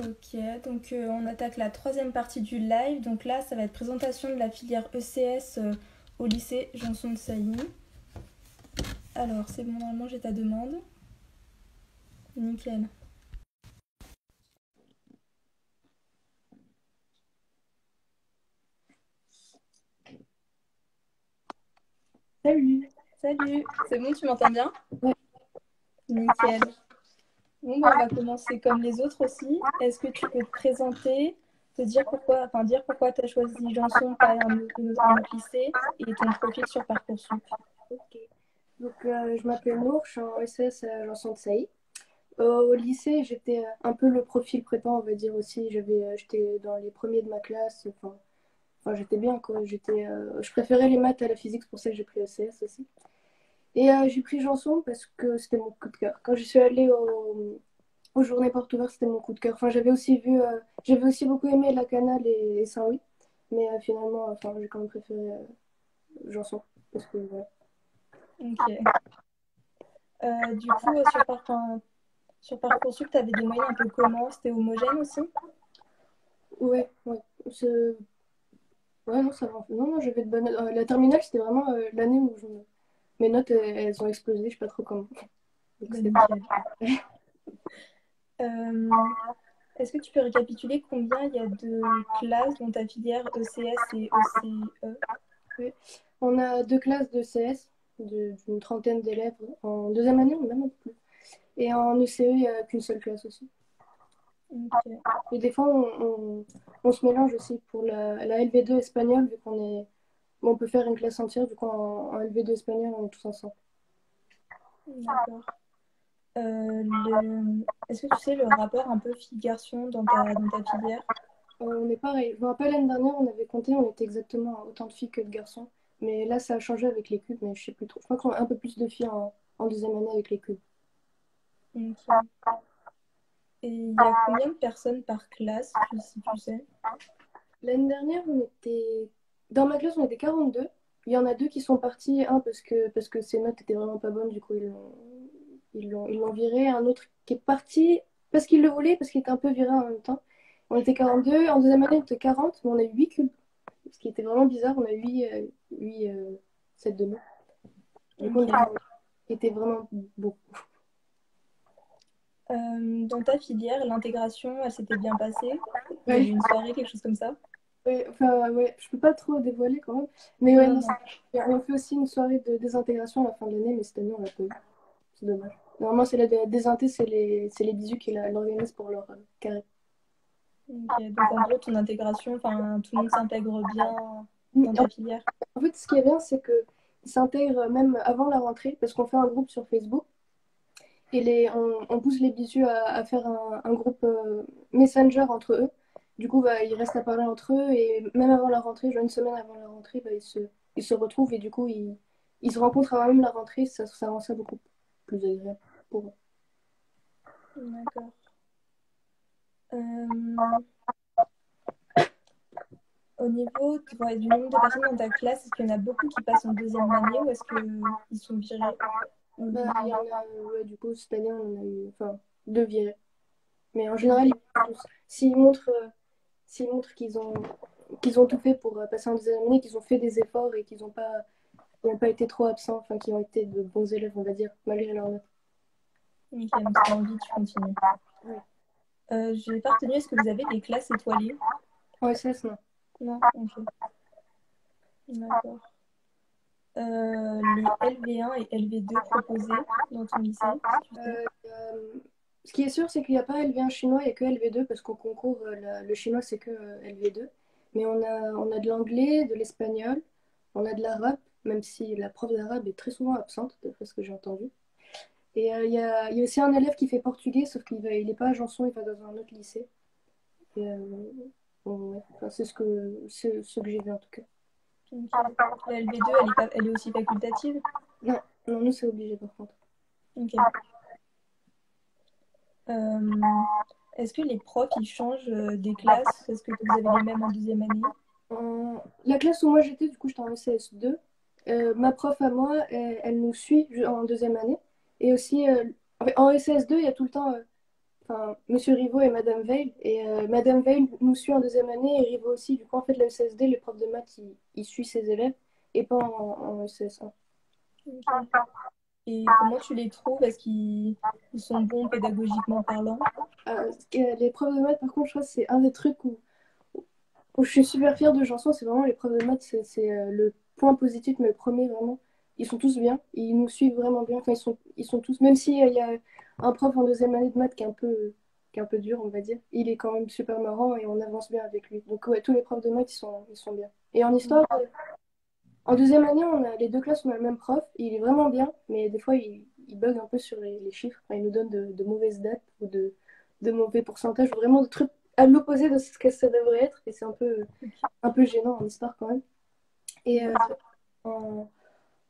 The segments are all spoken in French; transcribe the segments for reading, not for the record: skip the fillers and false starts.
Ok, donc on attaque la troisième partie du live. Donc là, ça va être présentation de la filière ECS au lycée Janson de Sailly. Alors, c'est bon, normalement j'ai ta demande. Nickel. Salut. Salut, c'est bon, tu m'entends bien? Ouais. Nickel. Bon, bah, on va commencer comme les autres aussi. Est-ce que tu peux te présenter, te dire pourquoi, enfin dire pourquoi tu as choisi Janson, pas un autre lycée, et ton profil sur Parcoursup? Ok. Donc, je m'appelle Nour, je suis en SS à Janson de Sailly. Au lycée, j'étais un peu le profil prépa, on va dire aussi. J'étais dans les premiers de ma classe. Enfin, j'étais bien, quoi. Je préférais les maths à la physique, c'est pour ça que j'ai pris ECS aussi. Et j'ai pris Janson parce que c'était mon coup de cœur. Quand je suis allée aux journées portes ouvertes, c'était mon coup de cœur. Enfin, j'avais aussi beaucoup aimé la Canale et Saint-Louis. Mais finalement, enfin, j'ai quand même préféré Janson. Parce que, ouais. Ok. Du coup, sur Parcoursup, tu avais des moyennes un peu comment? C'était homogène aussi? Ouais, ouais. Ouais, non, ça va. Non, non, j'avais de bonnes. La terminale, c'était vraiment l'année où mes notes, elles ont explosé, je sais pas trop comment. Donc, Bah, c'était nickel. Euh, Est-ce que tu peux récapituler combien il y a de classes dans ta filière ECS et ECE? parfait. On a deux classes de CS, d'une trentaine d'élèves. En deuxième année, on en a même un peu plus. Et en ECE, il n'y a qu'une seule classe aussi. Ok. Et des fois, on se mélange aussi pour la LV2 espagnole, vu qu'on est. Bon, on peut faire une classe entière, du coup, en LV2 espagnol, on est tous ensemble. D'accord. Est-ce que tu sais le rapport un peu fille-garçon dans ta filière? On est pareil. Je me rappelle l'année dernière, on avait compté, on était exactement autant de filles que de garçons. Mais là, ça a changé avec les cubes, mais je sais plus trop. Je crois qu'on a un peu plus de filles en deuxième année avec les cubes. Ok. Et il y a combien de personnes par classe, si tu sais? L'année dernière, dans ma classe, on était 42. Il y en a deux qui sont partis, un parce que ses notes étaient vraiment pas bonnes, du coup ils l'ont viré. Un autre qui est parti parce qu'il le voulait, parce qu'il était un peu viré en même temps. On était 42. En deuxième année, on était 40, mais on a eu 8 cubes. Ce qui était vraiment bizarre, on a eu 8 sets de notes. Du coup, Ok. qui était vraiment beau. Dans ta filière, l'intégration, elle s'était bien passée? Il y avait Ouais, une soirée, quelque chose comme ça? ouais, enfin, ouais, je peux pas trop dévoiler quand même. Mais ouais, Non, non, non. on fait aussi une soirée de désintégration à la fin de l'année, mais cette année, on l'a pas eu. C'est dommage. Normalement, c'est la désinté, c'est les bisous qui l'organisent pour leur carré. Ok. Donc en gros, ton intégration, enfin, tout le monde s'intègre bien dans En ta filière. en fait, ce qui est bien, c'est qu'ils s'intègrent même avant la rentrée, parce qu'on fait un groupe sur Facebook. Et on pousse les bisous à faire un groupe Messenger entre eux. Du coup, bah, ils restent à parler entre eux et même avant la rentrée, genre une semaine avant la rentrée, bah, ils se retrouvent et du coup, ils se rencontrent avant même la rentrée. Ça rend ça beaucoup plus agréable pour eux. D'accord. Euh, Au niveau du nombre de personnes dans ta classe, est-ce qu'il y en a beaucoup qui passent en deuxième année ou est-ce qu'ils sont virés? Bah, il y en a, ouais, du coup, cette année, on en a eu enfin, deux virés. Mais en général, Ok. s'ils montrent qu'ils ont tout fait pour passer en deuxième année, qu'ils ont fait des efforts et qu'ils n'ont pas été trop absents, enfin, qu'ils ont été de bons élèves, on va dire, malgré leur note. Ok, donc si t'as envie, tu continues. Ouais. J'ai pas retenu, est-ce que vous avez des classes étoilées? En SS, non. Non? Ok, d'accord. Les LV1 et LV2 proposés dans ton lycée, si tu sais? Ce qui est sûr, c'est qu'il n'y a pas LV1 chinois, il n'y a que LV2, parce qu'au concours, le chinois, c'est que LV2. Mais on a de l'anglais, de l'espagnol, on a de l'arabe, même si la prof d'arabe est très souvent absente, d'après ce que j'ai entendu. Et il y a aussi un élève qui fait portugais, sauf il n'est pas à Janson, il va dans un autre lycée. Et, bon, ouais. Enfin, c'est ce que j'ai vu en tout cas. Ok. La LV2, elle est aussi facultative? Non, non, nous, c'est obligé par contre. Ok. Euh, Est-ce que les profs, ils changent des classes? Est-ce que vous avez les mêmes en deuxième année? La classe où moi j'étais, du coup, j'étais en ECS2. Ma prof à moi, elle nous suit en deuxième année. Et aussi, en fait, en ECS2, il y a tout le temps. enfin, Monsieur Rivaux et Madame Veil. Et Madame Veil nous suit en deuxième année et Rivaux aussi. Du coup, en fait, la ECSD, le prof de maths, il suit ses élèves et pas en ECS1. Ok. Et comment tu les trouves? Est-ce qu'ils sont bons pédagogiquement parlant? Les profs de maths, par contre, je crois que c'est un des trucs où je suis super fière de Janson. C'est vraiment les profs de maths, c'est le point positif, mais le premier, vraiment. Ils sont tous bien. Ils nous suivent vraiment bien. Enfin, ils sont tous, même s'il y a un prof en deuxième année de maths qui est un peu dur, on va dire, il est quand même super marrant et on avance bien avec lui. Donc, ouais, tous les profs de maths, ils sont bien. Et en histoire, en deuxième année, on a les deux classes, on a le même prof. Il est vraiment bien, mais des fois, il bug un peu sur les chiffres. Enfin, il nous donne de mauvaises dates ou de mauvais pourcentages, ou vraiment de trucs à l'opposé de ce que ça devrait être. Et c'est un peu gênant en histoire quand même. Et en,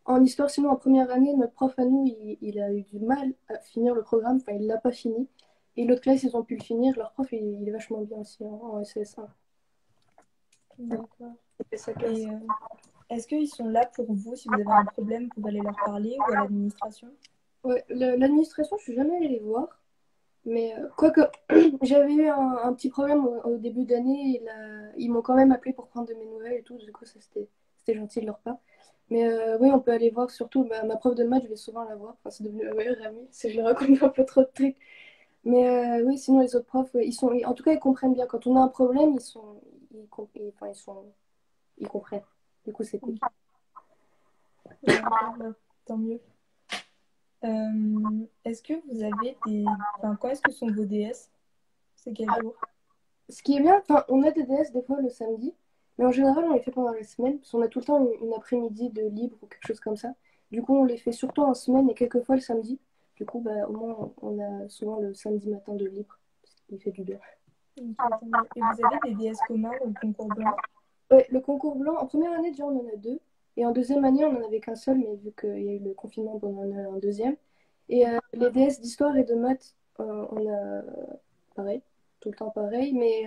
en histoire, sinon, en première année, notre prof à nous, il a eu du mal à finir le programme. Enfin, il l'a pas fini. Et l'autre classe, ils ont pu le finir. Leur prof, il est vachement bien aussi en SES1. D'accord. C'était sa classe. Et est-ce qu'ils sont là pour vous si vous avez un problème, vous pouvez aller leur parler ou à l'administration? Ouais, l'administration, je suis jamais allée les voir. Mais quoique, j'avais eu un petit problème au début d'année. Ils m'ont quand même appelé pour prendre de mes nouvelles et tout. Du coup, ça, c'était gentil de leur part. Mais oui, on peut aller voir. Surtout, ma prof de maths, je vais souvent la voir. Enfin, c'est devenu ma meilleure amie. Si je lui raconte un peu trop de trucs. Mais oui, sinon, les autres profs, ouais, en tout cas, ils comprennent bien. Quand on a un problème, enfin, ils comprennent. Du coup, c'est cool. Ok. D'accord, bah, tant mieux. Est-ce que vous avez Enfin, quand est-ce que sont vos DS? C'est quel jour? Ce qui est bien, enfin, on a des DS des fois le samedi, mais en général, on les fait pendant la semaine, parce qu'on a tout le temps une après-midi de libre ou quelque chose comme ça. Du coup, on les fait surtout en semaine et quelquefois le samedi. Du coup, bah, au moins, on a souvent le samedi matin de libre, ce qui fait du bien. Ok, tant mieux. Et vous avez des DS communs ou le concours blanc? Ouais, le concours blanc, en première année, déjà, on en a deux. Et en deuxième année, on n'en avait qu'un seul, mais vu qu'il y a eu le confinement, bon, on en a un deuxième. Et les DS d'histoire et de maths, on a pareil, tout le temps pareil. Mais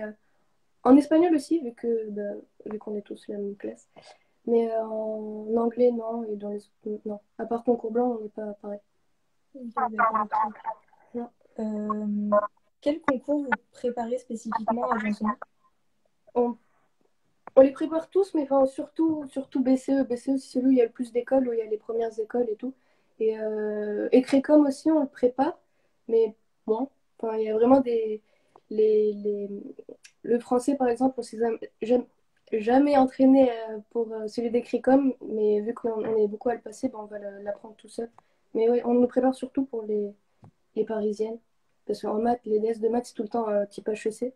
en espagnol aussi, vu qu'on est tous la même classe. Mais en anglais, non. Et dans les non. À part concours blanc, on n'est pas pareil. Ok, d'accord, ok. Non. Quel concours vous préparez spécifiquement à Janson? On, on les prépare tous, mais enfin, surtout BCE. BCE, c'est celui où il y a le plus d'écoles, où il y a les premières écoles et tout. Et Crécom aussi, on le prépare. Mais bon, enfin, il y a vraiment les, les- le français, par exemple, on s'est jamais entraîné pour celui des Crécom, mais vu qu'on est beaucoup à le passer, ben, on va l'apprendre tout seul. Mais oui, on nous prépare surtout pour les parisiennes. Parce qu'en maths, les DS de maths, c'est tout le temps type HEC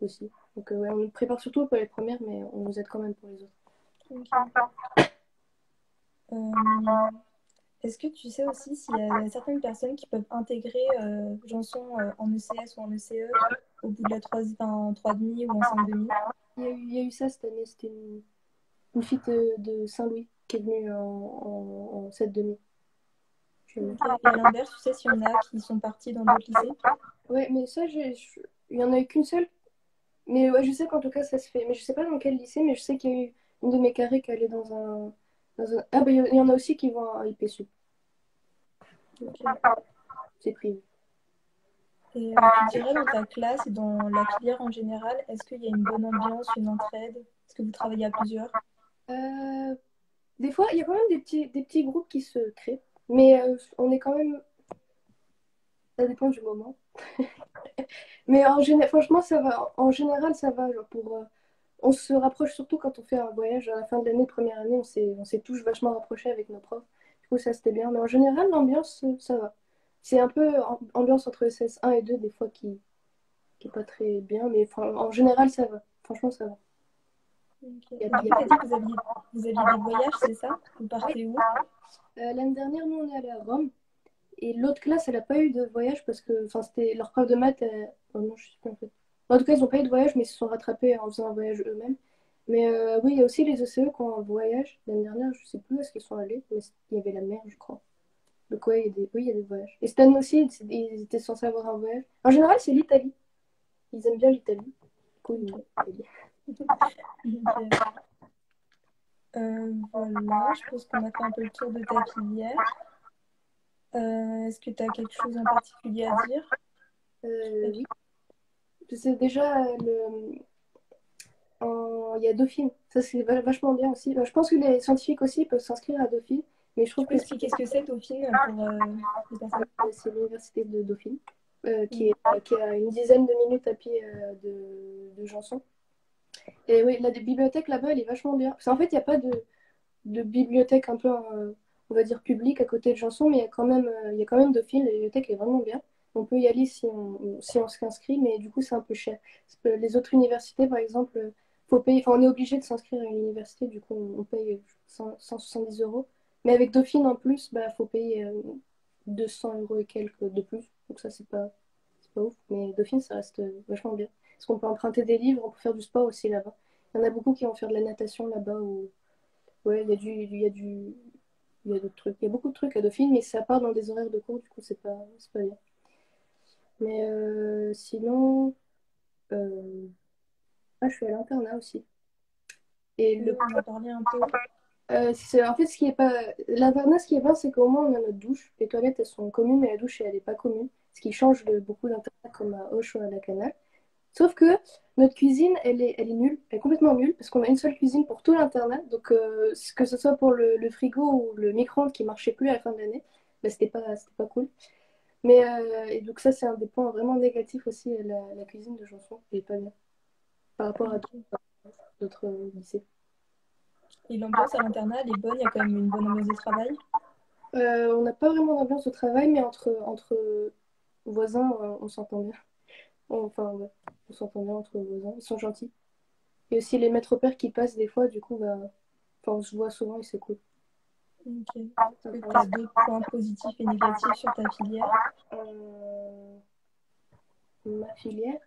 aussi. Donc ouais, on nous prépare surtout pour les premières, mais on nous aide quand même pour les autres. Ok. Euh, Est-ce que tu sais aussi s'il y a certaines personnes qui peuvent intégrer Janson en ECS ou en ECE au bout de enfin, en 3,5 ou en 5,5? Il y a eu ça cette année, c'était une fille de Saint-Louis qui est venue en 7,5. Ok. Et à l'inverse, tu sais s'il y en a qui sont partis dans d'autres lycées? Ouais, mais ça, il y en a eu qu'une seule. Mais ouais, je sais qu'en tout cas, ça se fait. Mais je sais pas dans quel lycée, mais je sais qu'il y a eu une de mes carrés qui allait Ah, bah, il y en a aussi qui vont à IPSU. Ok. C'est privé. Et tu dirais dans ta classe et dans la filière en général, est-ce qu'il y a une bonne ambiance, une entraide? Est-ce que vous travaillez à plusieurs? Euh, des fois, il y a quand même des petits groupes qui se créent. Mais on est quand même. Ça dépend du moment. Mais franchement, ça va. En général, ça va. Genre, on se rapproche surtout quand on fait un voyage à la fin de l'année, première année, on s'est tous vachement rapprochés avec nos profs. Du coup, ça c'était bien. Mais en général, l'ambiance, ça va. C'est un peu ambiance entre SS1 et 2 des fois qui est pas très bien, mais en général, ça va. Franchement, ça va. Ok. Il y Et a- du il y coup, tu as a- dit que vous aviez des voyages, c'est ça? Vous partez où? L'année dernière, nous, on est allé à Rome. Et l'autre classe, elle n'a pas eu de voyage parce que enfin, c'était leur prof de maths. Oh non, je sais pas en fait. En tout cas, ils n'ont pas eu de voyage, mais ils se sont rattrapés en faisant un voyage eux-mêmes. Mais oui, il y a aussi les OCE qui ont un voyage. L'année dernière, je sais plus où est-ce qu'ils sont allés, mais il y avait la mer, je crois. Donc ouais, oui, il y a des voyages. Et cette année aussi, ils étaient censés avoir un voyage. En général, c'est l'Italie. Ils aiment bien l'Italie. Du coup, ils Ok. vont en Italie. Ok. Voilà, je pense qu'on a fait un peu le tour de ta filière. Est-ce que tu as quelque chose en particulier à dire? Oui. C'est déjà il y a Dauphine. Ça, c'est vachement bien aussi. Je pense que les scientifiques aussi peuvent s'inscrire à Dauphine, mais je Tu trouve peux que expliquer ce que c'est Dauphine pour les personnes? c'est l'université de Dauphine, Mm. qui est à une dizaine de minutes à pied de Janson. Et oui, la bibliothèque là-bas, elle est vachement bien. Parce qu'en fait, il n'y a pas de bibliothèque un peu, on va dire, publique à côté de Janson, mais il y a quand même Dauphine. La bibliothèque est vraiment bien. On peut y aller si on s'inscrit, mais du coup, c'est un peu cher. Parce que les autres universités, par exemple, faut payer, enfin, on est obligé de s'inscrire à une université, du coup, on paye 170 euros. Mais avec Dauphine en plus, bah, faut payer 200 euros et quelques de plus. Donc ça, c'est pas ouf. Mais Dauphine, ça reste vachement bien. Parce qu'on peut emprunter des livres, on peut faire du sport aussi là-bas. Il y en a beaucoup qui vont faire de la natation là-bas. Ou... Ouais, il y a d'autres trucs. Il y a beaucoup de trucs à Dauphine, mais ça part dans des horaires de cours, du coup, c'est pas bien. Mais sinon, euh, je suis à l'internat aussi. Et Oui, le on en parlait un peu. En fait, ce qui est pas. L'internat, ce qui est bien, c'est qu'au moins, on a notre douche. Les toilettes, elles sont communes, mais la douche, elle n'est pas commune. Ce qui change de beaucoup d'internats comme à Auch ou à la Canal. Sauf que notre cuisine, elle est nulle. Elle est complètement nulle, parce qu'on a une seule cuisine pour tout l'internat. Donc, que ce soit pour le frigo ou le micro-ondes qui marchait plus à la fin de l'année, bah, c'était pas cool. Mais, et donc, ça, c'est un des points vraiment négatifs aussi, la cuisine de Janson. Elle est pas bien par rapport à Ok. d'autres lycées. Et l'ambiance à l'internat, elle est bonne, il y a quand même une bonne ambiance de travail. On n'a pas vraiment d'ambiance au travail, mais entre voisins, on s'entend bien. Enfin, ouais, on s'entend bien entre voisins. Ils sont gentils. Et aussi les maîtres pères qui passent des fois, du coup, bah, enfin, on se voit souvent et c'est cool. Ok. Est-ce que tu as d'autres points positifs et négatifs sur ta filière? Euh, Ma filière.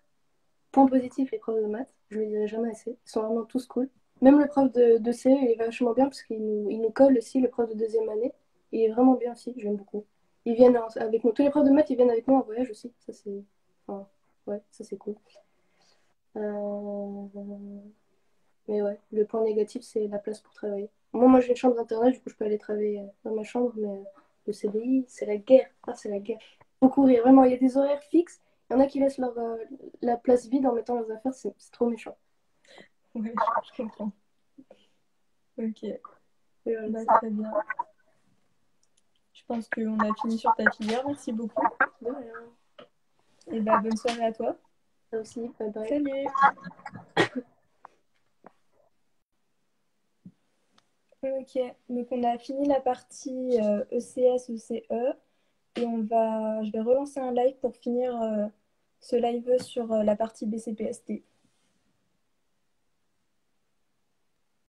Point positif, les profs de maths. Je ne le dirai jamais assez. Ils sont vraiment tous cool. Même le prof de CE, il est vachement bien parce qu'il nous colle aussi, le prof de deuxième année. Il est vraiment bien aussi, j'aime beaucoup. Ils viennent avec nous. Tous les profs de maths, ils viennent avec nous en voyage aussi. Ça, c'est. Enfin, ouais, ça, c'est cool. Euh, Mais ouais, le point négatif, c'est la place pour travailler. Moi, j'ai une chambre d'internat, du coup, je peux aller travailler dans ma chambre, mais le CDI, c'est la guerre. Ah, c'est la guerre. Faut courir, vraiment. Il y a des horaires fixes. Il y en a qui laissent la place vide en mettant leurs affaires. C'est trop méchant. Ouais, je comprends. Ok, Et bah, très bien. Je pense qu'on a fini sur ta filière. Merci beaucoup. de rien. Et bah, bonne soirée à toi. Ça aussi, bye bye. Salut! Ok, donc on a fini la partie ECS, ECE et je vais relancer un live pour finir ce live sur la partie BCPST.